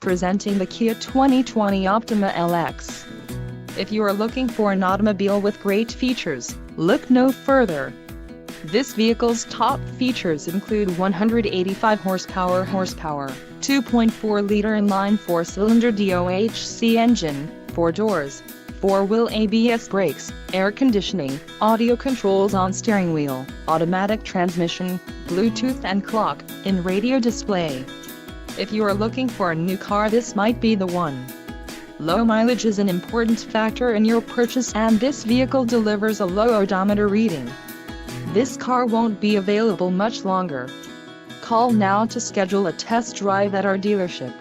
Presenting the Kia 2020 Optima LX. If you are looking for an automobile with great features, look no further. This vehicle's top features include 185 horsepower, 2.4-liter inline 4-cylinder DOHC engine, 4 doors, 4-wheel ABS brakes, air conditioning, audio controls on steering wheel, automatic transmission, Bluetooth and clock-in radio display. If you are looking for a new car, this might be the one. Low mileage is an important factor in your purchase, and this vehicle delivers a low odometer reading. This car won't be available much longer. Call now to schedule a test drive at our dealership.